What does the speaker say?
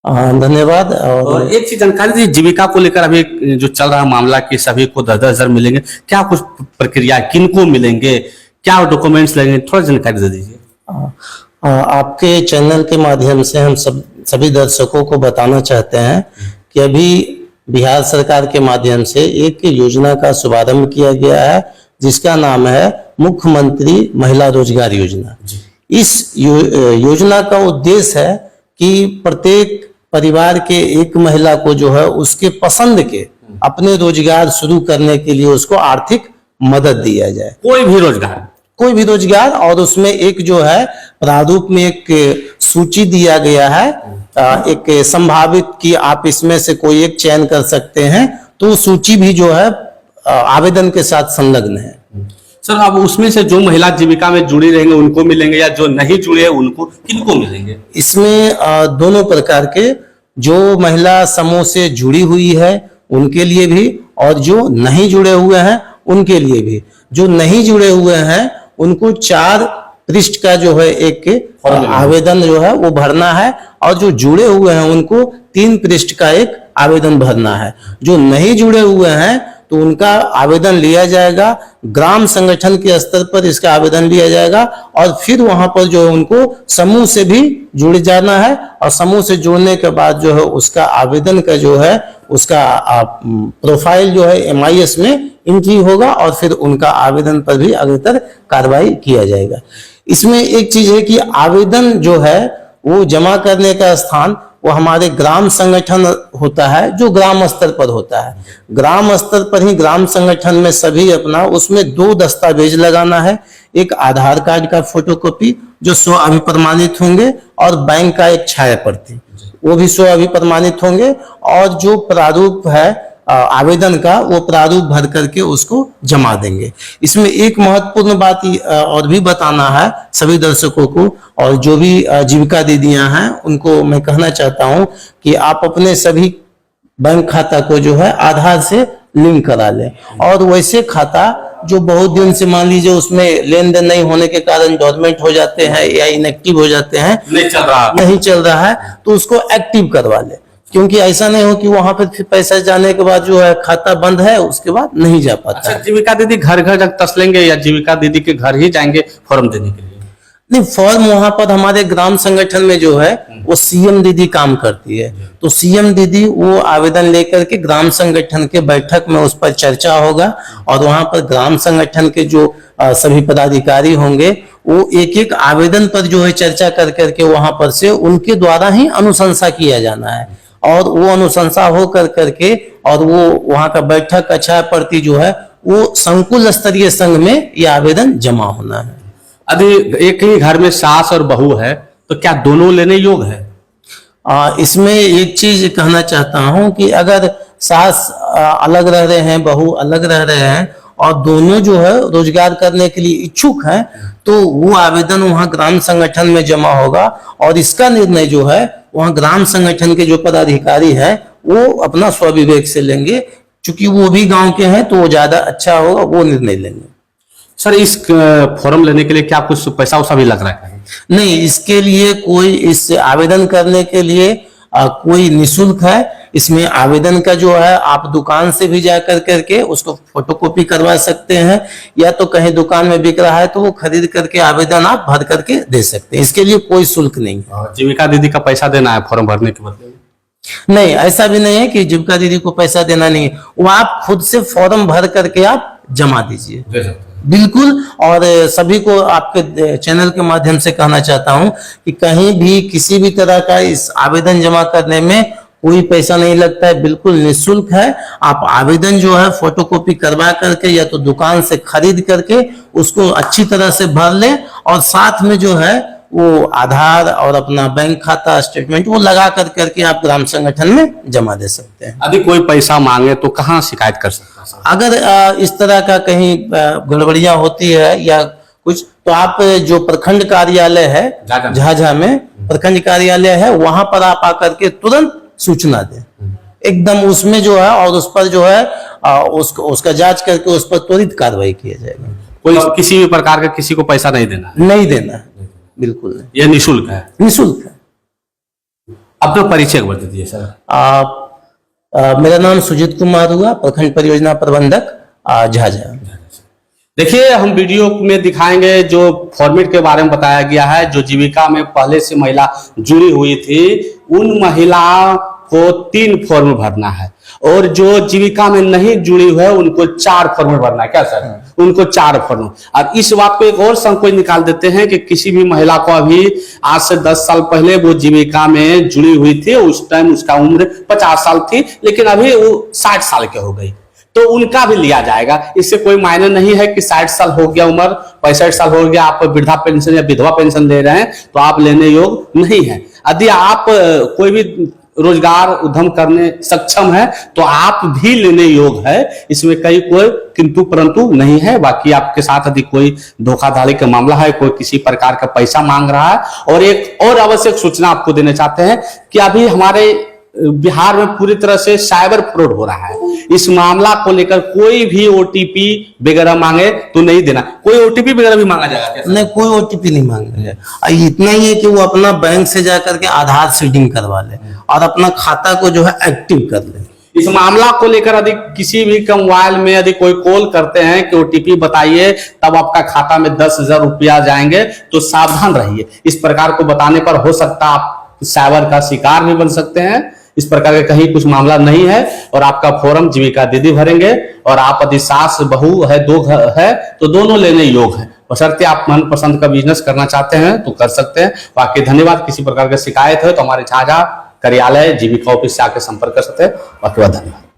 धन्यवाद। और एक चीज जानकारी दी, जीविका को लेकर अभी जो चल रहा मामला कि सभी को 10,000 मिलेंगे, क्या कुछ प्रक्रिया, किनको मिलेंगे, क्या डॉक्यूमेंट्स लगेंगे, थोड़ा जानकारी दे दीजिए। आपके चैनल के माध्यम से हम सभी दर्शकों को बताना चाहते हैं कि अभी बिहार सरकार के माध्यम से एक योजना का शुभारंभ किया गया है जिसका नाम है मुख्यमंत्री महिला रोजगार योजना। इस योजना का उद्देश्य है कि प्रत्येक परिवार के एक महिला को जो है उसके पसंद के अपने रोजगार शुरू करने के लिए उसको आर्थिक मदद दिया जाए। कोई भी रोजगार और उसमें एक जो है प्रारूप में एक सूची दिया गया है, एक संभावित कि आप इसमें से कोई एक चयन कर सकते हैं, तो सूची भी जो है आवेदन के साथ संलग्न है। सर, अब उसमें से जो महिला जीविका में जुड़ी रहेंगे उनको मिलेंगे या जो नहीं जुड़े उनको किनको मिलेंगे? इसमें दोनों प्रकार के, जो महिला समूह से जुड़ी हुई है उनके लिए भी और जो नहीं जुड़े हुए हैं उनके लिए भी। जो नहीं जुड़े हुए हैं उनको 4 पृष्ठ का जो है एक आवेदन जो है वो भरना है और जो जुड़े हुए हैं उनको 3 पृष्ठ का एक आवेदन भरना है। जो नहीं जुड़े हुए हैं तो उनका आवेदन लिया जाएगा, ग्राम संगठन के स्तर पर इसका आवेदन लिया जाएगा और फिर वहां पर जो है उनको समूह से भी जुड़ जाना है और समूह से जुड़ने के बाद जो है उसका आवेदन का जो है उसका प्रोफाइल जो है MIS में एंट्री होगा और फिर उनका आवेदन पर भी अग्रतर कार्रवाई किया जाएगा। इसमें एक चीज है कि आवेदन जो है वो जमा करने का स्थान वो हमारे ग्राम संगठन होता है, जो ग्राम स्तर पर होता है। ग्राम स्तर पर ही ग्राम संगठन में सभी अपना उसमें 2 दस्तावेज लगाना है, एक आधार कार्ड का फोटोकॉपी जो स्व अभिप्रमाणित होंगे और बैंक का एक छाया प्रति वो भी स्व अभिप्रमाणित होंगे और जो प्रारूप है आवेदन का वो प्रारूप भर करके उसको जमा देंगे। इसमें एक महत्वपूर्ण बात और भी बताना है सभी दर्शकों को और जो भी जीविका दीदियां हैं उनको मैं कहना चाहता हूं कि आप अपने सभी बैंक खाता को जो है आधार से लिंक करा लें और वैसे खाता जो बहुत दिन से मान लीजिए उसमें लेन देन नहीं होने के कारण डॉर्मेंट हो जाते हैं या इनएक्टिव हो जाते हैं, नहीं चल रहा है, तो उसको एक्टिव करवा ले, क्योंकि ऐसा नहीं हो कि वहां पर पैसा जाने के बाद जो है खाता बंद है उसके बाद नहीं जा पाता। अच्छा, जीविका दीदी घर घर जब तस लेंगे या जीविका दीदी के घर ही जाएंगे फॉर्म देने के लिए? नहीं, फॉर्म वहां पर हमारे ग्राम संगठन में जो है वो CM दीदी काम करती है, तो CM दीदी वो आवेदन लेकर के ग्राम संगठन के बैठक में उस पर चर्चा होगा और वहां पर ग्राम संगठन के जो सभी पदाधिकारी होंगे वो एक एक आवेदन पर जो है चर्चा कर करके वहां पर से उनके द्वारा ही अनुशंसा किया जाना है और वो अनुशंसा हो कर करके और वो वहां का बैठक अच्छा प्रति जो है वो संकुल स्तरीय संघ में ये आवेदन जमा होना है। अभी एक ही घर में सास और बहू है तो क्या दोनों लेने योग्य है? इसमें एक चीज कहना चाहता हूं कि अगर सास अलग रह रहे हैं, बहू अलग रह रहे हैं और दोनों जो है रोजगार करने के लिए इच्छुक हैं तो वो आवेदन वहां ग्राम संगठन में जमा होगा और इसका निर्णय जो है वहां ग्राम संगठन के जो पदाधिकारी हैं वो अपना स्वविवेक से लेंगे, चूंकि वो भी गांव के हैं तो वो ज्यादा अच्छा होगा, वो निर्णय लेंगे। सर, इस फॉर्म लेने के लिए क्या कुछ पैसा वैसा भी लग रहा है? नहीं, इसके लिए कोई, इस आवेदन करने के लिए कोई निःशुल्क है। इसमें आवेदन का जो है आप दुकान से भी जाकर करके उसको फोटोकॉपी करवा सकते हैं या तो कहीं दुकान में बिक रहा है तो वो खरीद करके आवेदन आप भर करके दे सकते हैं, इसके लिए कोई शुल्क नहीं है। जीविका दीदी का पैसा देना है फॉर्म भरने के बदले? नहीं, ऐसा भी नहीं है कि जीविका दीदी को पैसा देना नहीं है, वो आप खुद से फॉर्म भर करके आप जमा दीजिए। बिल्कुल। और सभी को आपके चैनल के माध्यम से कहना चाहता हूं कि कहीं भी किसी भी तरह का इस आवेदन जमा करने में कोई पैसा नहीं लगता है, बिल्कुल निःशुल्क है। आप आवेदन जो है फोटोकॉपी करवा करके या तो दुकान से खरीद करके उसको अच्छी तरह से भर लें और साथ में जो है वो आधार और अपना बैंक खाता स्टेटमेंट वो लगा कर करके आप ग्राम संगठन में जमा दे सकते हैं। यदि कोई पैसा मांगे तो कहाँ शिकायत कर सकता है? अगर इस तरह का कहीं गड़बड़ियां होती है या कुछ तो आप जो प्रखंड कार्यालय है झाझा में प्रखंड कार्यालय है वहां पर आप आकर के तुरंत सूचना दें एकदम, उसमें जो है और उस पर जो है उसका जांच करके उस पर त्वरित कार्रवाई किया जाएगा। कोई किसी भी प्रकार का किसी को पैसा नहीं देना? नहीं देना है, बिल्कुल नहीं। यह निःशुल्क है? निःशुल्क है। अपना परिचय बता दीजिए सर। मेरा नाम सुजीत कुमार हुआ, प्रखंड परियोजना प्रबंधक झाझा। देखिए, हम वीडियो में दिखाएंगे जो फॉर्मेट के बारे में बताया गया है। जो जीविका में पहले से महिला जुड़ी हुई थी, उन महिलाओं को 3 फॉर्म भरना है, और जो जीविका में नहीं जुड़ी हुई है उनको 4 फॉर्म भरना है। क्या सर? उनको 4 फॉर्म। और इस बात को एक और संकोच निकाल देते हैं कि किसी भी महिला को अभी आज से 10 साल पहले वो जीविका में जुड़ी हुई थी, उस टाइम उसका उम्र 50 साल थी, लेकिन अभी वो 60 साल के हो गई, तो उनका भी लिया जाएगा। इससे कोई मायने नहीं है कि 60 साल हो गया उम्र, 65 साल हो गया, आप वृद्धा पेंशन या विधवा पेंशन ले रहे हैं तो आप लेने योग्य नहीं है। यदि आप कोई भी रोजगार उद्यम करने सक्षम है तो आप भी लेने योग्य है। इसमें कहीं कोई किंतु परंतु नहीं है। बाकी आपके साथ यदि कोई धोखाधड़ी का मामला है, कोई किसी प्रकार का पैसा मांग रहा है, और एक और आवश्यक सूचना आपको देना चाहते हैं कि अभी हमारे बिहार में पूरी तरह से साइबर फ्रॉड हो रहा है। इस मामला को लेकर कोई भी ओटीपी वगैरह मांगे तो नहीं देना। कोई ओटीपी वगैरह भी मांगा जाएगा क्या? नहीं, कोई ओटीपी नहीं मांगेंगे। इतना ही है कि वो अपना बैंक से जाकर के आधार सीडिंग करवा ले और अपना खाता को जो है एक्टिव कर ले। इस मामला को लेकर यदि किसी भी का मोबाइल में यदि कोई कॉल करते हैं कि ओटीपी बताइए तब आपका खाता में 10,000 रुपया जाएंगे, तो सावधान रहिए। इस प्रकार को बताने पर हो सकता है आप साइबर का शिकार भी बन सकते हैं। इस प्रकार का कहीं कुछ मामला नहीं है, और आपका फॉर्म जीविका दीदी भरेंगे, और आप यदि सास बहू है, 2 है तो दोनों लेने योग्य है। बशर्ते आप मन पसंद का बिजनेस करना चाहते हैं तो कर सकते हैं। बाकी धन्यवाद। किसी प्रकार का शिकायत है तो हमारे झाझा कार्यालय जीविका ऑफिस से आकर संपर्क कर सकते हैं। बाकी धन्यवाद।